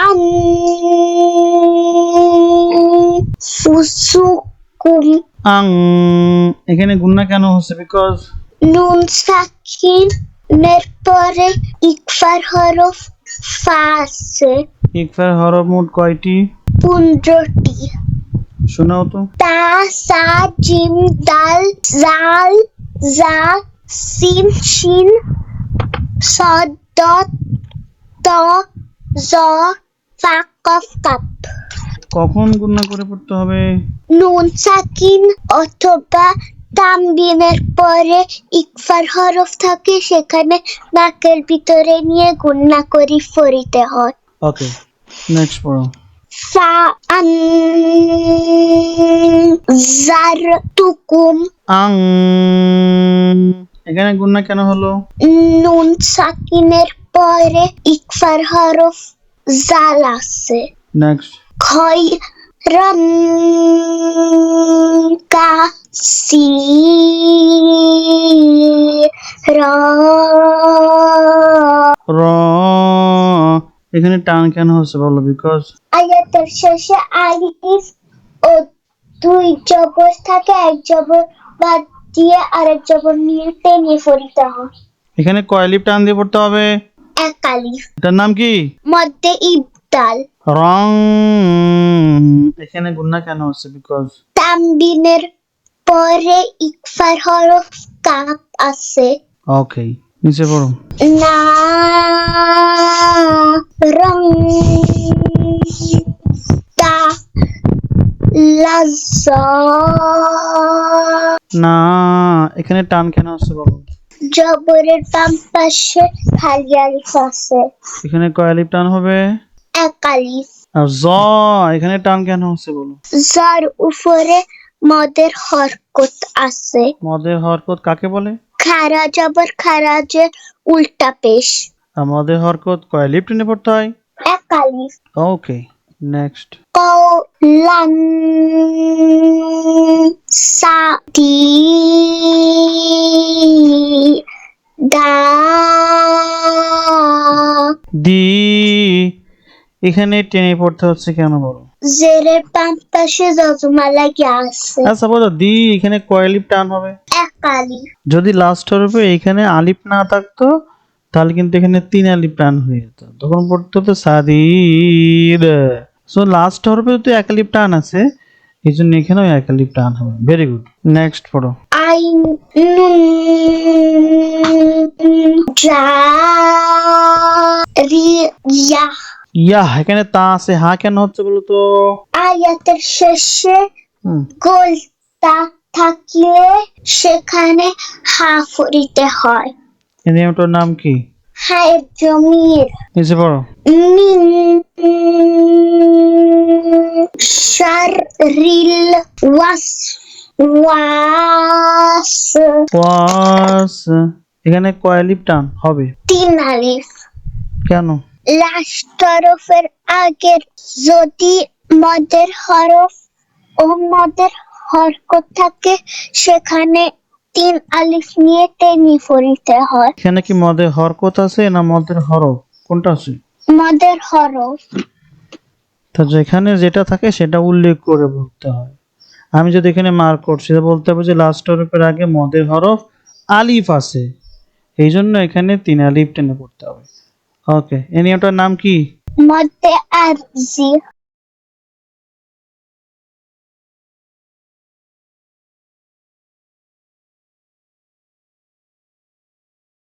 আম ফুসুকুম। আং, এখানে গুণনা কেন হচ্ছে? বিকজ নুন সাকিনের পরে ইকফার হরফ ফা আছে। ইকফার হরফ মোট কয়টি? 15টি। শোনাও তো। তা, সা, জিম, দাল, জাল, জা, সিন, শিন, সদ, দত, ত, জ, ফা, কফ, কাপ। কখন গুণনা করে পড়তে হবে? নুন সাকিন অথবা তানবিনের পরে ইকফার হরফ থাকে, সেখানে নাকের ভিতরে নিয়ে গুণনা করে পড়িতে হয়। ওকে, নেক্সট পড়ো। ফা আনজারতুকুম। আং, এখানে গুণনা কেন হলো? নুন সাকিনের পরে ইকফার হরফ জাল আছে। নেক্সট। খয়রান কাসীরা। র, এখানে টান কেন হচ্ছে বলো? বিকজ আয়াতের শেষে আলিফ ও দুই জবর থাকে, এক জবর বাদ দিয়ে আরেক জবর নিয়ে টেনে পড়িতে হয়। এখানে কয় লিপ টান দিয়ে পড়তে হবে? এক আলিফ এটার নাম কি? মধ্যে ইবদাল। রং, এখানে গুণনা কেন হচ্ছে? বিকজ তানবিনের পরে ইকফার হরফ কাপ আছে। ওকে, নিচে পড়ো। না রং তা লাজ্জা। না, এখানে টান কেন হচ্ছে বলো? জবরের বাম পাশে খালি আলিফ আছে। এখানে কয় লিপ টান হবে? এক আলিফ। আর জ, এখানে টান কেন হচ্ছে বলো? যার উপরে মদের হরকত আছে। মদের হরকত কাকে বলে? খারা জবর খারাজের উল্টা পেশ। আর মদের হরকত কয় লিপ টেনে পড়তে হয়? এক আলিফ। ওকে, নেক্সট। কওলান সাদীদা। দি, এখানে টেনে পড়তে হচ্ছে কেন বলো? জেরের বাম পাশে যজমালা গিয়া আছে। আচ্ছা বলো, দি এখানে কয় লিপ টান হবে? এক আলিফ। যদি লাস্ট হরফে এখানে আলিফ না থাকতো তাহলে কিন্তু এখানে 3 আলিফ টান হয়ে যেত, তখন পড়তে হতো সাদিদ। সো লাস্ট হরফে তো এক আলিফ টান আছে, এই জন্য এখানেও এক আলিফ টান হবে। ভেরি গুড, নেক্সট পড়ো। আইন জারিয়া। ইয়াহ, এখানে তা আছে, হা কেন হচ্ছে বলো তো? আয়াতের শেষে হুম, গোলতা থাকলে সেখানে হা পড়িতে হয়। এই নিয়মটার নাম কি? হায়ের জমির। নিচে পড়ো। মিন শাররিল ওয়াসওয়াস। ওয়াস, এখানে কয় আলিফ টান হবে? 3 আলিফ। কেন? লাস্ট হরফের আগের যদি মদের হরফ ও মদের হরকত থাকে, সেখানে 3 আলিফ নিয়ে টেনে পড়িতে হয়। এখানে কি মদের হরকত আছে না মদের হরফ, কোনটা আছে? মদের হরফ। তো যেখানে যেটা থাকে সেটা উল্লেখ করে বলতে হয়। আমি যদি এখানে মার্ক করছি বলতে হবে যে লাস্ট হরফের আগে মদের হরফ আলিফ আছে, এই জন্য এখানে 3 আলিফ টেনে পড়তে হবে। ওকে, এই নিয়মটার নাম কি? মধ্যে আরজি।